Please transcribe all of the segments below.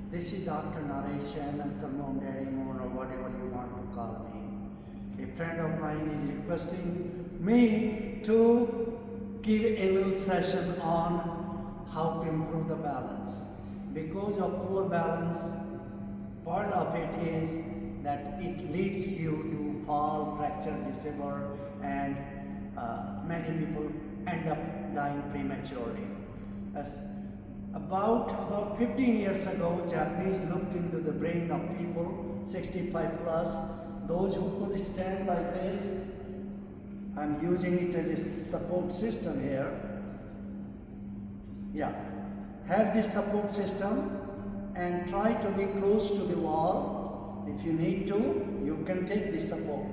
This is Dr. Naresh Jain, Uncle Mom, Daddy Moon, or whatever you want to call me. A friend of mine is requesting me to give a little session on how to improve the balance. Because of poor balance, part of it is that it leads you to fall, fracture, disable, and many people end up dying prematurely. As about 15 years ago, Japanese looked into the brain of people 65 plus, those who could stand like this. I'm using it as a support system here. Yeah, have this support system and try to be close to the wall. If you need to, you can take the support.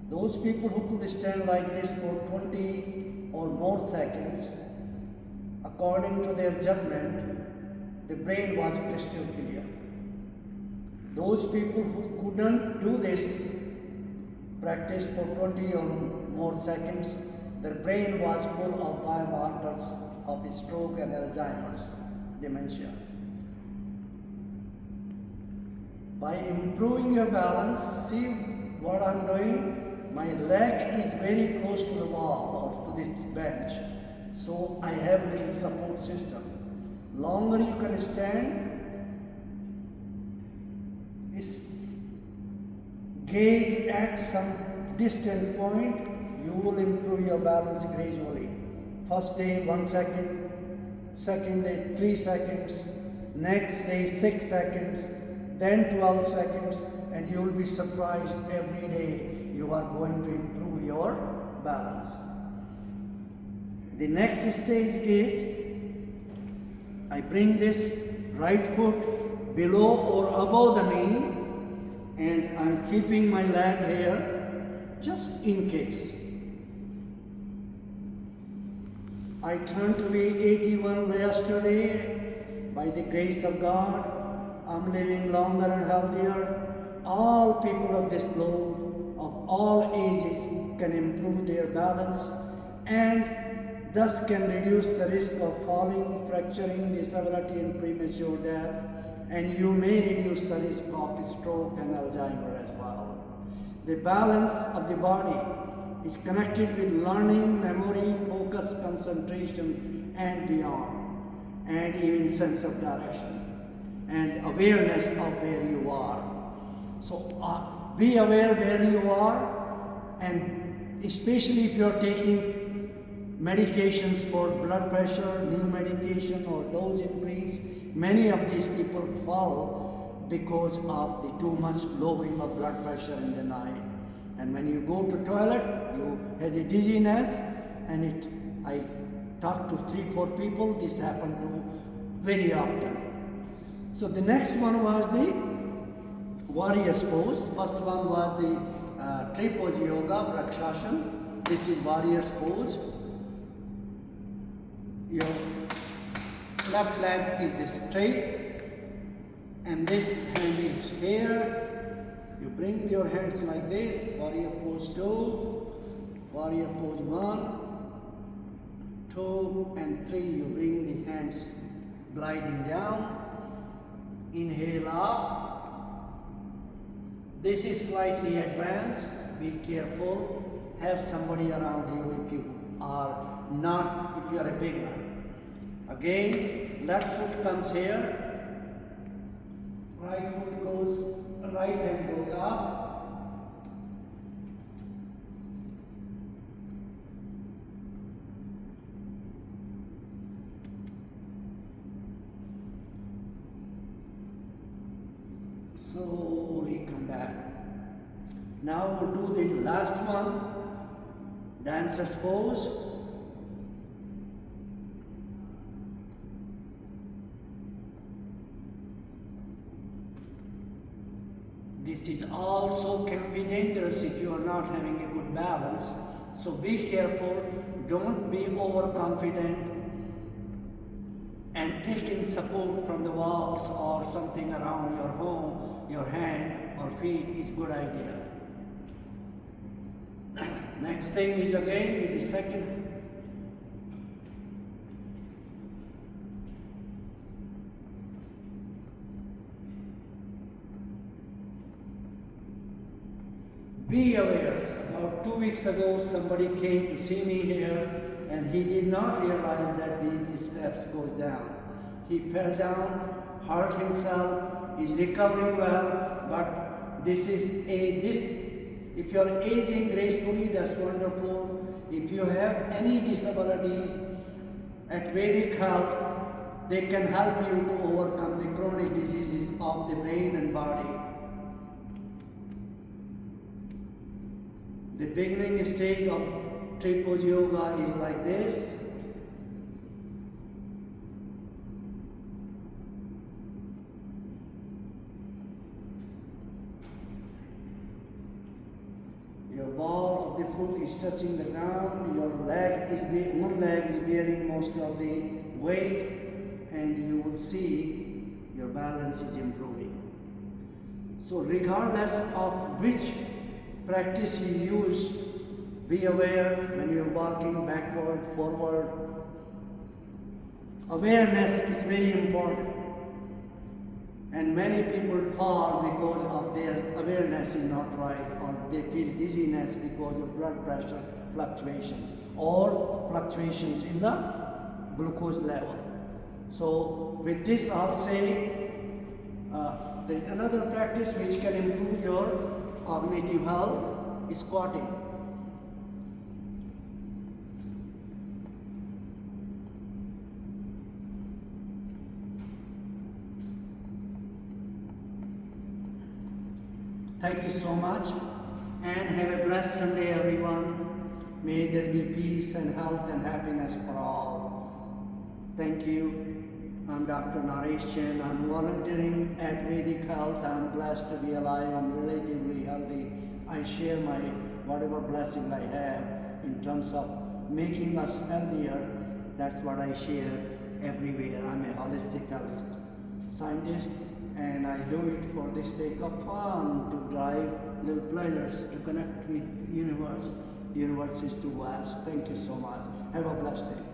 Those people who could stand like this for 20 or more seconds, according to their judgment, the brain was crystal clear. Those people who couldn't do this practice for 20 or more seconds, their brain was full of biomarkers of stroke and Alzheimer's dementia. By improving your balance, see what I'm doing? My leg is very close to the wall or to this bench. So I have a little support system. Longer you can stand, gaze at some distant point, you will improve your balance gradually. First day 1 second, second day 3 seconds, next day 6 seconds, then 12 seconds, and you will be surprised every day you are going to improve your balance. The next stage is I bring this right foot below or above the knee, and I'm keeping my leg here just in case. I turned to be 81 yesterday. By the grace of God, I'm living longer and healthier. All people of this globe, of all ages, can improve their balance and thus can reduce the risk of falling, fracturing, disability, and premature death. And you may reduce the risk of stroke and Alzheimer as well. The balance of the body is connected with learning, memory, focus, concentration, and beyond, and even sense of direction and awareness of where you are. So be aware where you are, and especially if you are taking medications for blood pressure, new medication or dose increase, many of these people fall because of the too much lowering of blood pressure in the night. And when you go to toilet, you have a dizziness, and I talked to 3-4 people, this happened to very often. So the next one was the warrior's pose. First one was the tripod yoga, Brakshasana. This is warrior's pose. Your left leg is straight, and this hand is here. You bring your hands like this, warrior pose 2, warrior pose 1, 2, and 3. You bring the hands gliding down. Inhale up. This is slightly advanced. Be careful. Have somebody around you if you are not, if you are a beginner. Again, left foot comes here. Right foot goes, right hand goes up. Slowly come back. Now we'll do the last one, dancer's pose. This is also can be dangerous if you are not having a good balance. So be careful, don't be overconfident, and taking support from the walls or something around your home, your hand or feet is good idea. Next thing is again with the second. Be aware. About 2 weeks ago, somebody came to see me here, and he did not realize that these steps go down. He fell down, hurt himself, is recovering well, but this is if you are aging gracefully, that's wonderful. If you have any disabilities, at Vedic Health, they can help you to overcome the chronic diseases of the brain and body. The beginning stage of Tripod Yoga is like this. Your ball of the foot is touching the ground, your one leg is bearing most of the weight, and you will see your balance is improving. So regardless of which practice you use, be aware when you're walking backward, forward. Awareness is very important. And many people fall because of their awareness is not right, or they feel dizziness because of blood pressure fluctuations or fluctuations in the glucose level. So with this I'll say there is another practice which can improve your cognitive health, is squatting. Thank you so much, and have a blessed Sunday, everyone. May there be peace and health and happiness for all. Thank you. I'm Dr. Naresh Chen. I'm volunteering at Vedic Health. I'm blessed to be alive. I'm relatively healthy. I share my whatever blessing I have in terms of making us healthier. That's what I share everywhere. I'm a holistic health scientist, and I do it for the sake of fun, to drive little pleasures, to connect with universe. Universe is too vast. Thank you so much. Have a blessed day.